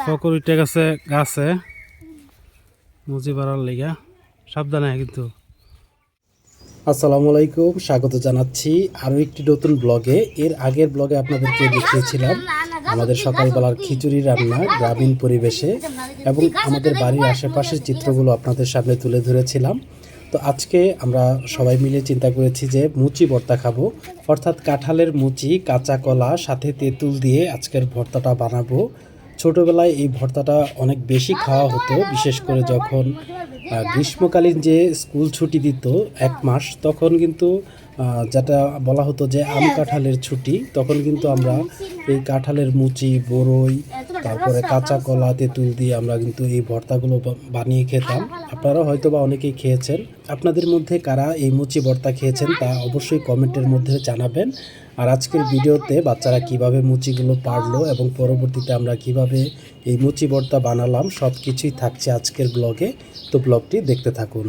ফকর উঠে গেছে গাছে মুজি পাড়ার লেগা, সাবধানে কিন্তু। আসসালামু আলাইকুম, স্বাগত জানাচ্ছি আরও একটি নতুন ব্লগে। এর আগের ব্লগে আপনাদেরকে দেখিয়েছিলাম আমাদের সকালবেলার খিচুড়ি রান্না গ্রামীণ পরিবেশে, এবং আমাদের বাড়ির আশেপাশের চিত্রগুলো আপনাদের সামনে তুলে ধরেছিলাম। তো আজকে আমরা সবাই মিলে চিন্তা করেছি যে মুচি ভর্তা খাবো, অর্থাৎ কাঁঠালের মুচি, কাঁচা কলা সাথে তেঁতুল দিয়ে আজকের ভর্তাটা বানাবো। ছোটোবেলায় এই ভর্তাটা অনেক বেশি খাওয়া হতো, বিশেষ করে যখন গ্রীষ্মকালীন যে স্কুল ছুটি দিত 1 মাস, তখন কিন্তু যেটা বলা হতো যে আম কাঁঠালের ছুটি, তখন কিন্তু আমরা এই কাঁঠালের মুচি, বরই, তারপরে কাঁচা কলা, তেঁতুল দিয়ে আমরা কিন্তু এই ভর্তাগুলো বানিয়ে খেতাম। আপনারা হয়তো বা অনেকেই খেয়েছেন। আপনাদের মধ্যে কারা এই মুচি ভর্তা খেয়েছেন তা অবশ্যই কমেন্টের মধ্যে জানাবেন। আর আজকের ভিডিওতে বাচ্চারা কিভাবে মুচিগুলো পারলো এবং পরবর্তীতে আমরা কিভাবে এই মুচি ভর্তা বানালাম সব কিছুই থাকছে আজকের ব্লগে। তো ব্লগটি দেখতে থাকুন।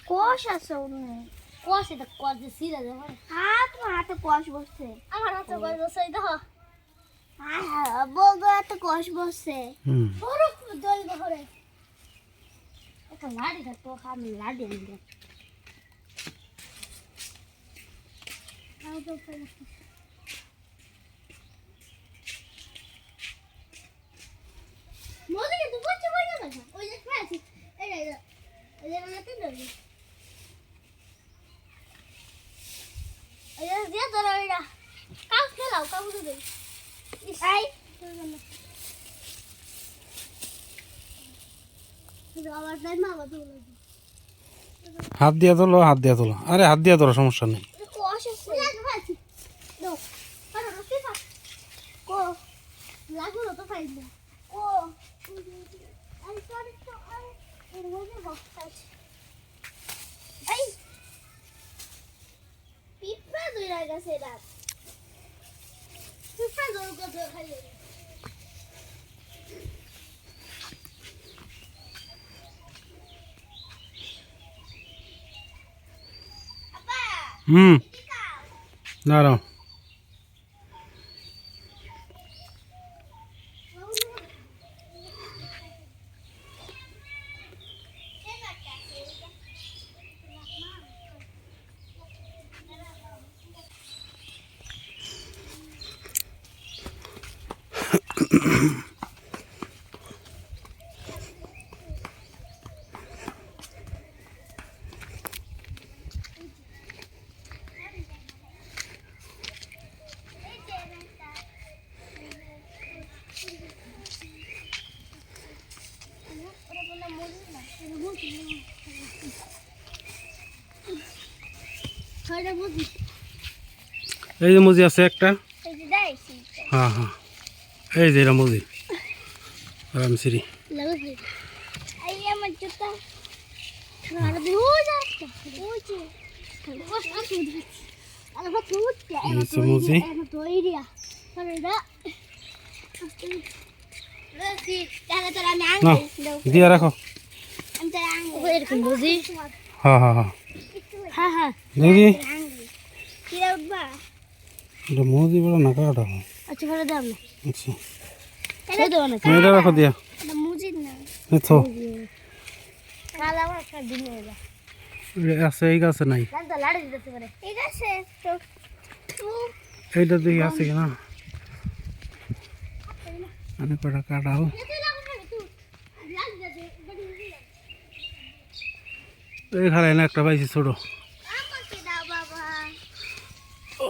কোষ আছে কোষ, এটা কোষ দিয়ে সিরা দেওয়া হয়। হ্যাঁ, তোমার হাতে কোষ বসছে। আমার হাতে কোষ বসছে, দেখো। হ্যাঁ হ্যাঁ, বলবো হাতে কোষ বসছে। বড় দই ঘরে একটা লাড়ি থাকতো, আমি লাড়ি আনি দেব। মজা কিন্তু বলছে বলে না, ওই যে খাইছি এই এই এই না তিন ধরে এই যে ধরে এটা কাজ খেলাও কাজ করে এই আবার যাই মা বাবা বলে হাত দিয়া তোলো, হাত দিয়া তোলো। আরে হাত দিয়া তোলো, সমস্যা নেই। কোষ আছে দাও আরে রসিফা কো লাগু তো ফাইল কো আরে সরি তো আরে এর মধ্যে বক্স আছে এই পিপা দুই গেছে রাত পিপা দৌড় করে খাইয়ে দাঁড়াও। এই যে মুজি আছে একটা, হ্যাঁ হ্যাঁ, এই যে এটা মুজি আরাম সিরি। দিয়া রাখো। হ্যাঁ হ্যাঁ হ্যাঁ, দেখি এটা মুজি বড় না কাটা। আচ্ছা ভালো দাও না, আচ্ছা এটা দাও না, এটা রাখো দিয়া। এটা মুজিদ না, এতো কালা আমার সব দিন হয়ে যায়। আছে এই গাছে নাই, জানতো লাড়ি দিতে পারে এই গাছে তো এইটা দেখি আছে কিনা। অনেক কটা কাটাও, এখানে না একটা পাইছি ছোট। আমাকে দাও বাবা, ও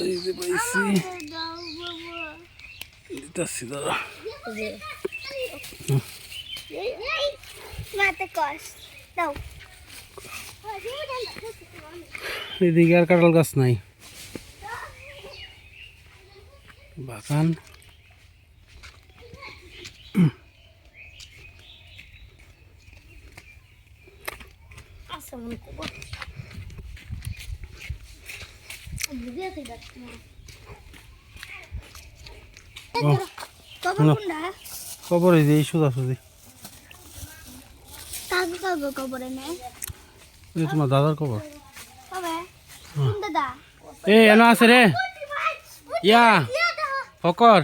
এই যে পাইছি, আমাকে দাও বাবা, দিতাছি দাঁড়া। এই মাতে কস দাও। এদিকে আর কাঁঠাল গাছ নাই, বাগান। আচ্ছা মনে করবো বুঝিয়ে থেকে না। কোনটা কবরে দিয়ে সুদা সুদি কাগজ কাগজ কবরে নেই এই তোমার দাদার কবর। কবে কোন দাদা এ এনা আছে রে ইয়া ফকর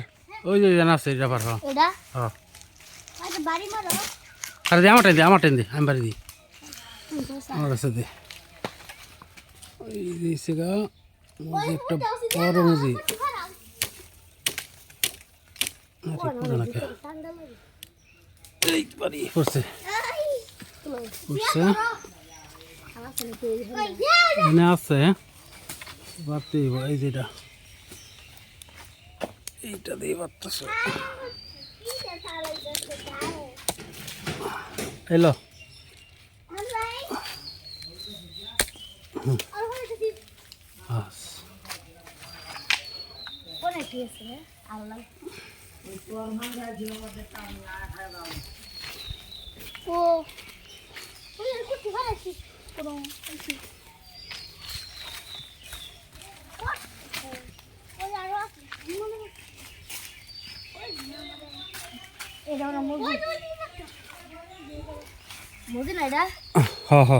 ওই যে এনা আছে এটা পার এটা হ্যাঁ আচ্ছা বাড়ি মারো আরে দে আমার টাইম দে আমি বাড়ি দিই আমার কাছে দে ওই দিয়েছে গা মুজি একটা বড় মুজি এই বাড়ি পড়ছে পড়ছে এনে আছে বাড়তে এই যেটা এইটা দিয়ে বাড়তেছে এলো আস হ হ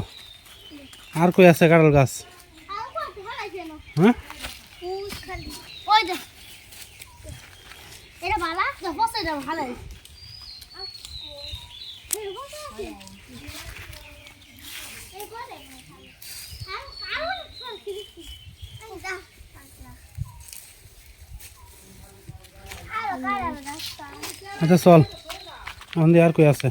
আর কই আছে কাঁঠাল গাছ হ্যাঁ এটা ভালো বসে এটা ভালো আচ্ছা চল আমাদের আর কই আছে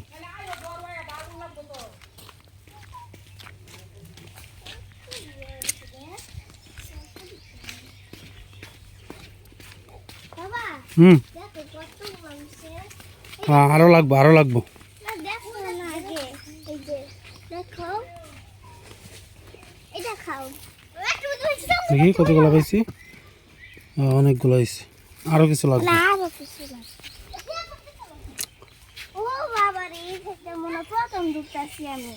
হুম হ্যাঁ আরো লাগবো দেখি কতগুলো পাইছি অনেকগুলো হয়েছে আরো কিছু লাগবে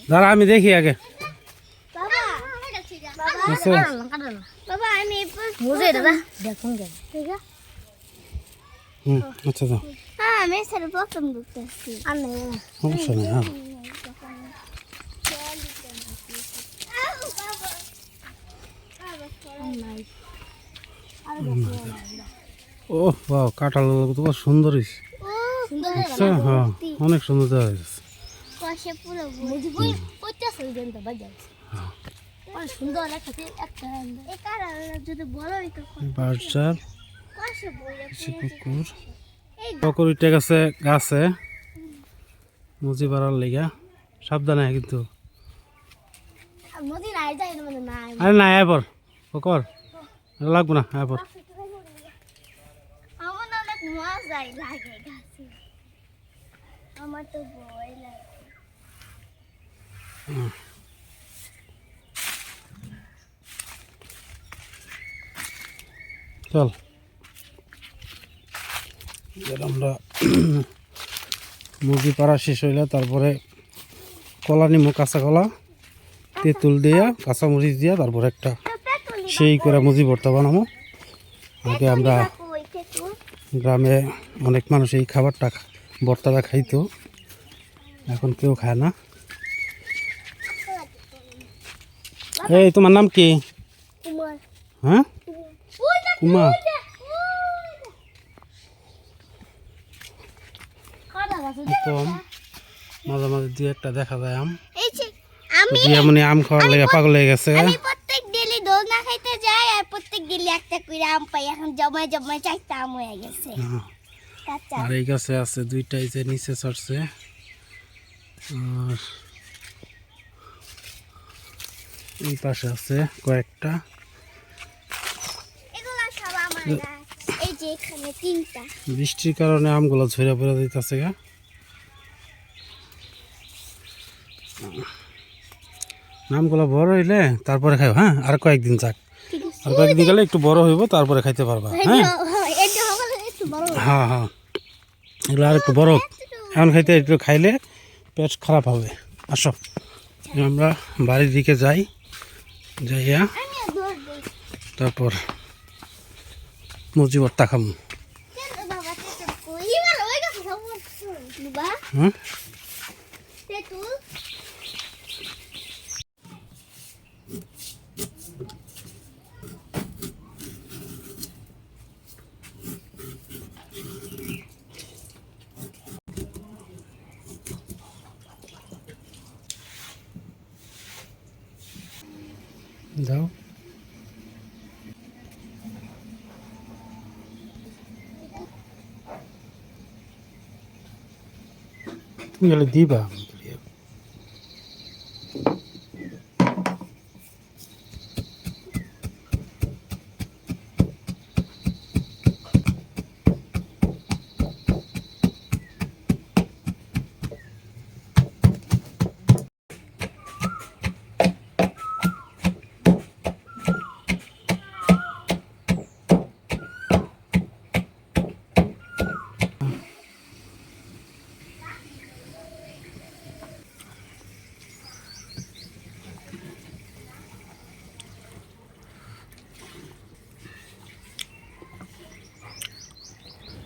দাঁড়া আমি দেখি আগে আচ্ছা হুম আচ্ছা দাও আমি স্যার প্রথম ঢুকতেছি সমস্যা নেই হ্যাঁ ও বাহ কাঁঠাল তো সুন্দর হয়েছে আচ্ছা হ্যাঁ অনেক সুন্দর দেওয়া হয়েছে বাজার পুকুর পুকুর উঠে গেছে গাছে মুজি বাড়ার লেগা সাবধানে কিন্তু আরে না এবার পুকুর লাগবো না এবার আমার তো ভয় লাগে চল আমরা মুরগি পাড়া শেষ হইলে তারপরে কলা নিমু কাঁচা কলা তেঁতুল দিয়া কাঁচা মরিচ দিয়া তারপরে একটা সেই করে মুজি ভর্তা বানাবো আগে আমরা গ্রামে অনেক মানুষ এই খাবারটা ভর্তাটা খাইতো এখন কেউ খায় না এই তোমার নাম কি হ্যাঁ কুমা কম মাঝে মাঝে দুই একটা দেখা যায় আম এমনি আম খাওয়ার লেগে পাগল হয়ে গেছে প্রত্যেক দিনই দোলনা খাইতে যাই আর প্রত্যেক দিন একটা করে আম পাই এখন জমায় চারটা আম হয়ে গেছে আর এই গাছে আছে দুইটাই যে নিচে চড়ছে আর এই পাশে আছে কয়েকটা এগুলা সব আমার গাছ এই যে এখানে তিনটা বৃষ্টির কারণে আমগুলো ঝরে পড়ে দিতেছে গা আমগুলো বড় হইলে তারপরে খাইব হ্যাঁ আর কয়েকদিন যাক আর কয়েকদিন গেলে একটু বড় হইব তারপরে খাইতে পারবা হ্যাঁ হ্যাঁ হ্যাঁ এগুলো আর একটু বড় এখন খাইতে একটু খাইলে পেট খারাপ হবে আসো আমরা বাড়ির দিকে যাই যাইয়া তারপর মুজি ভর্তা খাবো নুবা হুম তেতুল দাও তুমি গেলে দিবা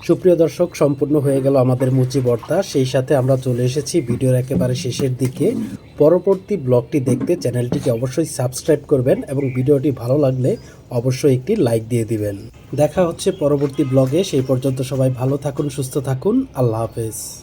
সুপ্রিয় দর্শক, সম্পূর্ণ হয়ে গেল আমাদের মুচি ভর্তা। সেই সাথে আমরা চলে এসেছি ভিডিওর একেবারে শেষের দিকে। পরবর্তী ব্লগটি দেখতে চ্যানেলটিকে অবশ্যই সাবস্ক্রাইব করবেন এবং ভিডিওটি ভালো লাগলে অবশ্যই একটি লাইক দিয়ে দিবেন। দেখা হচ্ছে পরবর্তী ব্লগে। সেই পর্যন্ত সবাই ভালো থাকুন, সুস্থ থাকুন। আল্লাহ হাফেজ।